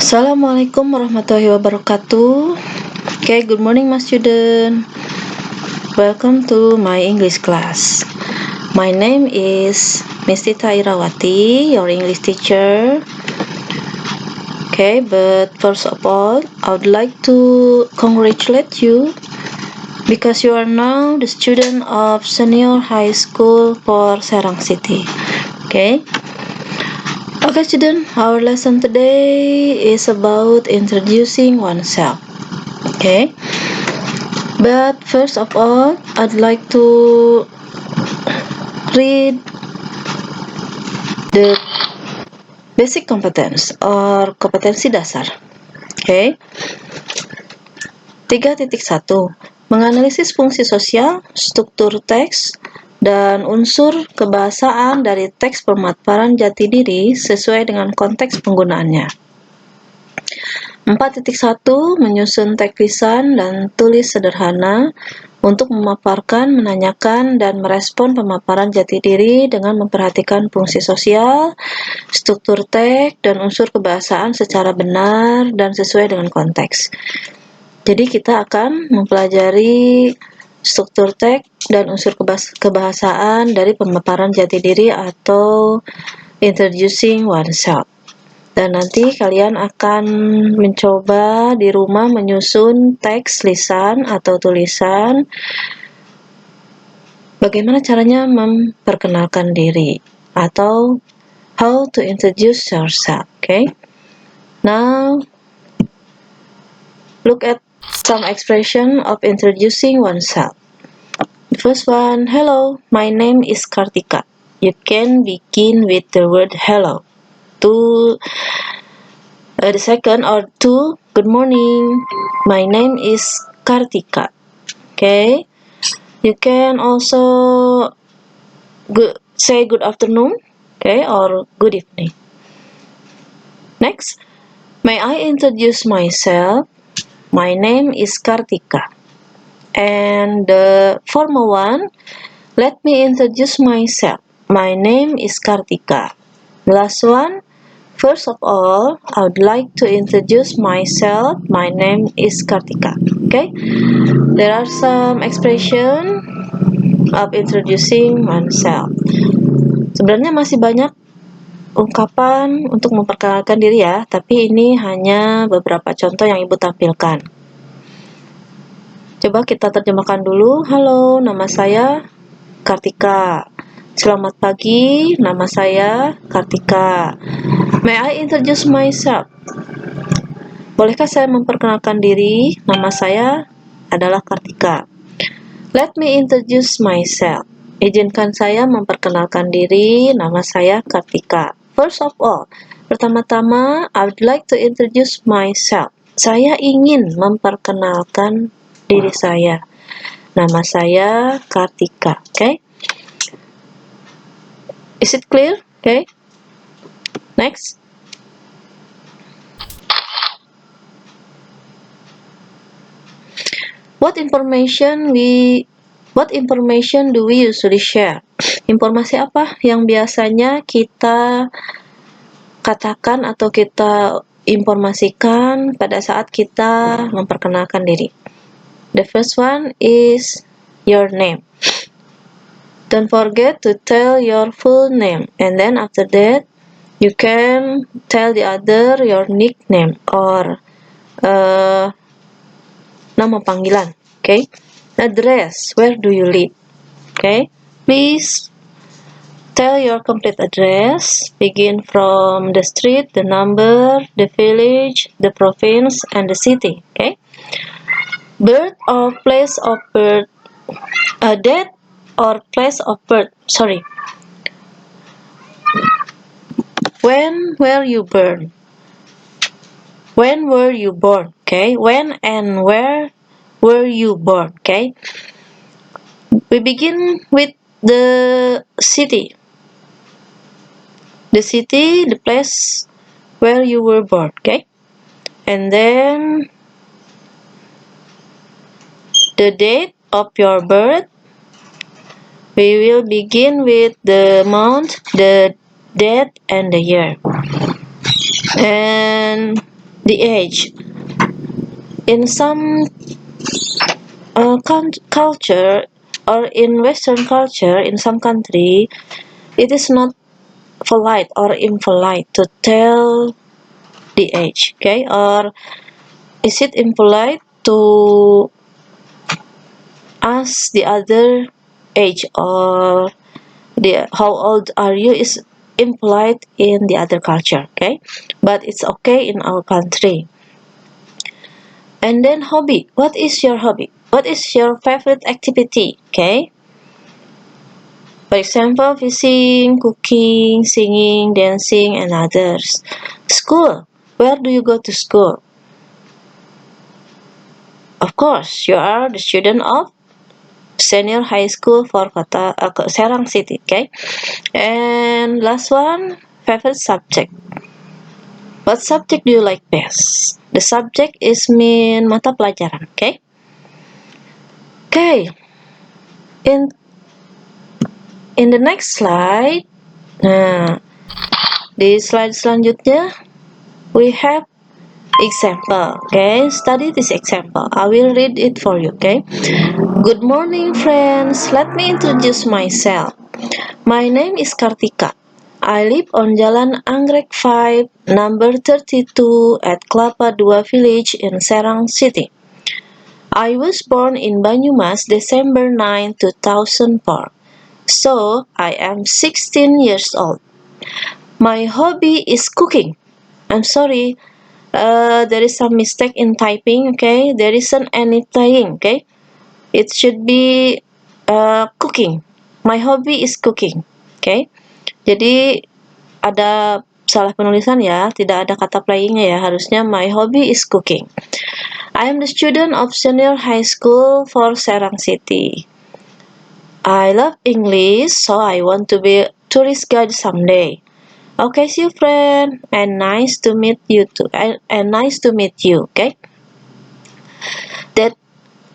Assalamualaikum warahmatullahi wabarakatuh. Okay, good morning, my student. Welcome to my English class. My name is Miss Tita Irawati, your English teacher. Okay, but first of all, I would like to congratulate you because you are now the student of Senior High School for Serang City. Okay. Okay, student, our lesson today is about introducing oneself. Okay, but first of all, I'd like to read the basic competence or kompetensi dasar. Okay, 3.1 menganalisis fungsi sosial, struktur teks, dan unsur kebahasaan dari teks pemaparan jati diri sesuai dengan konteks penggunaannya. 4.1 menyusun teks lisan dan tulis sederhana untuk memaparkan, menanyakan, dan merespon pemaparan jati diri dengan memperhatikan fungsi sosial, struktur teks, dan unsur kebahasaan secara benar dan sesuai dengan konteks. Jadi kita akan mempelajari struktur teks dan unsur kebahasaan dari pemaparan jati diri atau introducing oneself. Dan nanti kalian akan mencoba di rumah menyusun teks lisan atau tulisan. Bagaimana caranya memperkenalkan diri atau how to introduce yourself. Okay. Now, look at some expression of introducing oneself. The first one, hello, my name is Kartika. You can begin with the word hello. The second or two, good morning, my name is Kartika. Okay, you can also say good afternoon, okay, or good evening. Next, may I introduce myself? My name is Kartika. And the formal one, let me introduce myself. My name is Kartika. The last one, first of all, I would like to introduce myself. My name is Kartika. Okay, there are some expression of introducing oneself. Sebenarnya masih banyak ungkapan untuk memperkenalkan diri ya, tapi ini hanya beberapa contoh yang Ibu tampilkan. Coba kita terjemahkan dulu. Halo, nama saya Kartika. Selamat pagi, nama saya Kartika. May I introduce myself? Bolehkah saya memperkenalkan diri? Nama saya adalah Kartika. Let me introduce myself. Izinkan saya memperkenalkan diri. Nama saya Kartika. First of all, pertama-tama, I would like to introduce myself. Saya ingin memperkenalkan diri saya. Nama saya Kartika. Okay? Is it clear? Okay? Next. What information do we usually share? Informasi apa yang biasanya kita katakan atau kita informasikan pada saat kita memperkenalkan diri? The first one is your name. Don't forget to tell your full name, and then after that you can tell the other your nickname or nama panggilan. Okay. Address, where do you live? Okay. Please tell your complete address. Begin from the street, the number, the village, the province, and the city. Okay. Birth or place of birth. Date or place of birth. Sorry. When were you born? When were you born? Okay. When and where were you born? Okay. We begin with the city. The city, the place where you were born. Okay. And then the date of your birth. We will begin with the month, the date, and the year. And the age. In some culture, or in Western culture, in some country, it is not polite or impolite to tell the age, okay? Or is it impolite to ask the other age, or the how old are you is impolite in the other culture, okay? But it's okay in our country. And then hobby. What is your hobby? What is your favorite activity? Okay. For example, fishing, cooking, singing, dancing, and others. School. Where do you go to school? Of course, you are the student of senior high school for Serang City. Okay. And last one, favorite subject. What subject do you like best? The subject is mean mata pelajaran. Okay. Okay. In the next slide, nah, di slide selanjutnya, we have example. Okay, study this example. I will read it for you. Okay. Good morning, friends. Let me introduce myself. My name is Kartika. I live on Jalan Anggrek 5, number 32 at Kelapa Dua Village in Serang City. I was born in Banyumas, December 9, 2004. So, I am 16 years old. My hobby is cooking. I'm sorry, there is some mistake in typing, okay? There isn't any playing, okay? It should be cooking. My hobby is cooking, okay? Jadi, ada salah penulisan ya, tidak ada kata playingnya ya, harusnya my hobby is cooking. I am the student of senior high school for Serang City. I love English, so I want to be a tourist guide someday. Okay, see you, friend, and nice to meet you too. And nice to meet you. Okay, that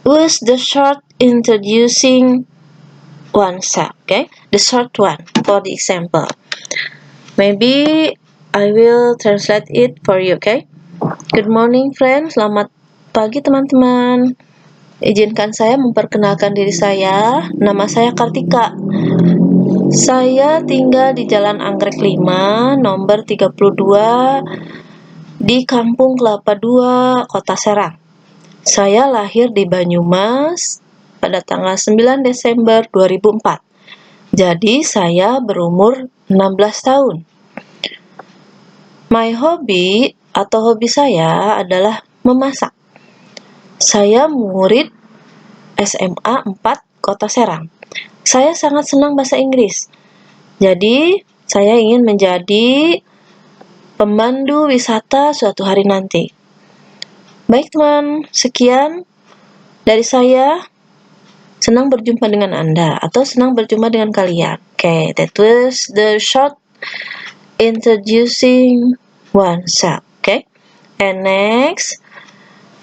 was the short introducing oneself. Okay, the short one for the example. Maybe I will translate it for you. Okay. Good morning, friends. Selamat pagi, teman-teman. Izinkan saya memperkenalkan diri saya. Nama saya Kartika. Saya tinggal di Jalan Anggrek 5, nomor 32, di Kampung Kelapa II, Kota Serang. Saya lahir di Banyumas pada tanggal 9 Desember 2004. Jadi, saya berumur 16 tahun. My hobby atau hobi saya adalah memasak. Saya murid SMA 4 Kota Serang. Saya sangat senang bahasa Inggris. Jadi, saya ingin menjadi pemandu wisata suatu hari nanti. Baik teman, sekian dari saya. Senang berjumpa dengan Anda atau senang berjumpa dengan kalian. Okay, that was the short introducing oneself. Okay, and next,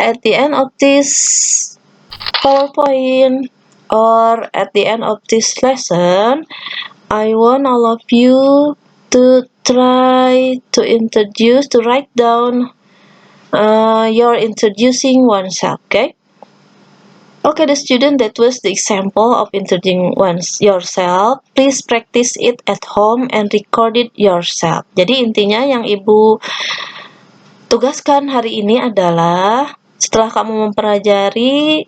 at the end of this PowerPoint or at the end of this lesson, I want all of you to try to write down your introducing oneself. Okay, the student, that was the example of introducing yourself. Please practice it at home and record it yourself. Jadi intinya yang ibu tugaskan hari ini adalah setelah kamu mempelajari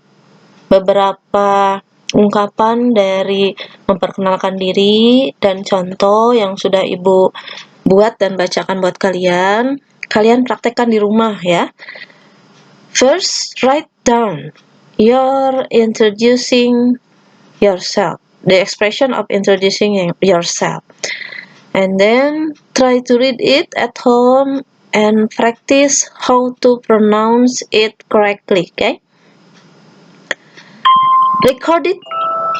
beberapa ungkapan dari memperkenalkan diri dan contoh yang sudah ibu buat dan bacakan buat kalian, kalian praktekkan di rumah ya. First, write down your introducing yourself, the expression of introducing yourself, and then try to read it at home and practice how to pronounce it correctly. Okay, record it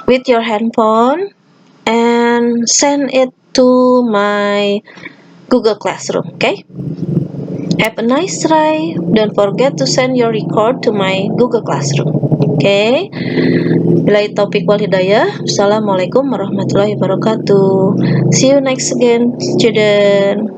with your handphone and send it to my Google Classroom. Okay, have a nice try. Don't forget to send your record to my Google Classroom. Okay, billahi taufiq wal hidayah. Assalamualaikum warahmatullahi wabarakatuh. See you next again, student.